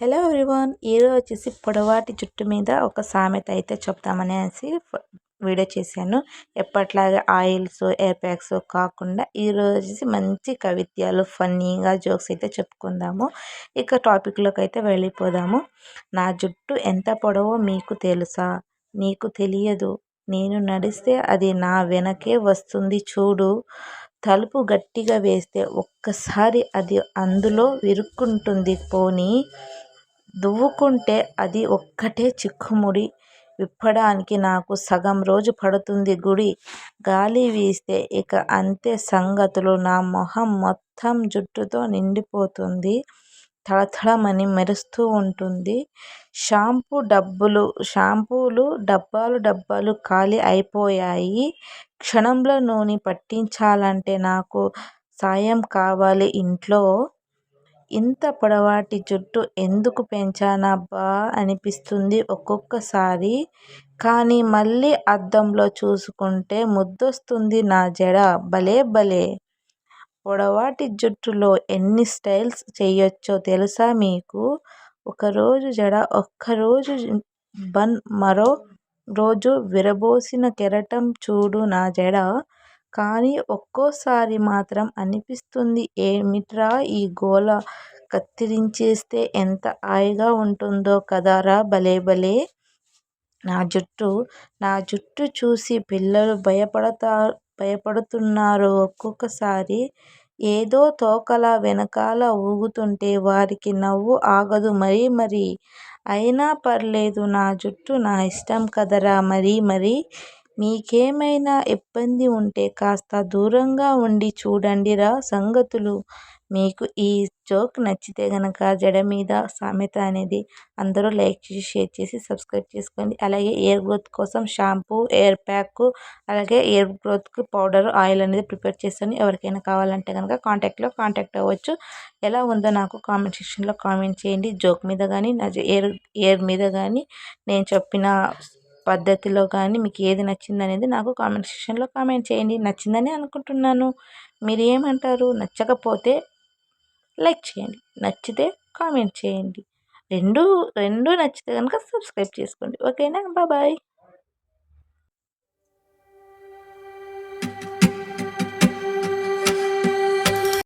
Hello everyone, ఈరోజు వచ్చేసి పొడవాటి జుట్టు మీద ఒక సామెత అయితే చెప్తామనేసి వీడియో చేశాను. ఎప్పట్లాగా ఆయిల్స్ ఎయిర్ ప్యాక్స్ కాకుండా ఈరోజు వచ్చేసి మంచి కవిత్యాలు ఫన్నీగా జోక్స్ అయితే చెప్పుకుందాము. ఇక టాపిక్లోకి అయితే వెళ్ళిపోదాము. నా జుట్టు ఎంత పొడవో మీకు తెలుసా? నీకు తెలియదు. నేను నడిస్తే అది నా వెనకే వస్తుంది చూడు. తలుపు గట్టిగా వేస్తే ఒక్కసారి అది అందులో ఇరుక్కుంటుంది. పోనీ దువ్వుకుంటే అది ఒక్కటే చిక్కుముడి. విప్పడానికి నాకు సగం రోజు పడుతుంది గుడి. గాలి వీస్తే ఇక అంతే సంగతులు. నా మొహం మొత్తం జుట్టుతో నిండిపోతుంది. తళతళమని మెరుస్తూ ఉంటుంది. షాంపూలు డబ్బాలు ఖాళీ అయిపోయాయి. క్షణంలో నూనె పట్టించాలంటే నాకు సాయం కావాలి ఇంట్లో. ఇంత పొడవాటి జుట్టు ఎందుకు పెంచానబ్బా అనిపిస్తుంది ఒక్కొక్కసారి. కానీ మళ్ళీ అద్దంలో చూసుకుంటే ముద్దొస్తుంది నా జడ. భలే పొడవాటి జుట్టులో ఎన్ని స్టైల్స్ చేయొచ్చో తెలుసా మీకు? ఒకరోజు జడ, ఒక్కరోజు బన్, మరో రోజు విరబోసిన కెరటం చూడు నా జడ. కానీ ఒక్కోసారి మాత్రం అనిపిస్తుంది ఏమిట్రా ఈ గోల, కత్తిరించేస్తే ఎంత హాయిగా ఉంటుందో కదరా. భలే నా జుట్టు చూసి పిల్లలు భయపడుతున్నారు ఒక్కొక్కసారి. ఏదో తోకలా వెనకాల ఊగుతుంటే వారికి నవ్వు ఆగదు మరి. అయినా పర్లేదు, నా జుట్టు నా ఇష్టం కదరా. మరి మీకేమైనా ఇబ్బంది ఉంటే కాస్త దూరంగా ఉండి చూడండిరా సంగతులు. మీకు ఈ జోక్ నచ్చితే గనక జడ మీద సామెత అనేది అందరూ లైక్ చేసి, షేర్ చేసి, సబ్స్క్రైబ్ చేసుకోండి. అలాగే ఎయిర్ గ్రోత్ కోసం షాంపూ, ఎయిర్ ప్యాక్, అలాగే ఎయిర్ గ్రోత్కి పౌడర్, ఆయిల్ అనేది ప్రిపేర్ చేస్తాను. ఎవరికైనా కావాలంటే కనుక కాంటాక్ట్ అవ్వచ్చు. ఎలా ఉందో నాకు కామెంట్ సెక్షన్లో కామెంట్ చేయండి. జోక్ మీద కానీ, నా ఎయిర్ మీద కానీ, నేను చెప్పిన పద్ధతిలో కానీ మీకు ఏది నచ్చింది అనేది నాకు కామెంట్ సెక్షన్లో కామెంట్ చేయండి. నచ్చిందని అనుకుంటున్నాను. మీరు ఏమంటారు? నచ్చకపోతే లైక్ చేయండి, నచ్చితే కామెంట్ చేయండి. రెండు నచ్చితే కనుక సబ్స్క్రైబ్ చేసుకోండి. ఓకేనా? బాయ్.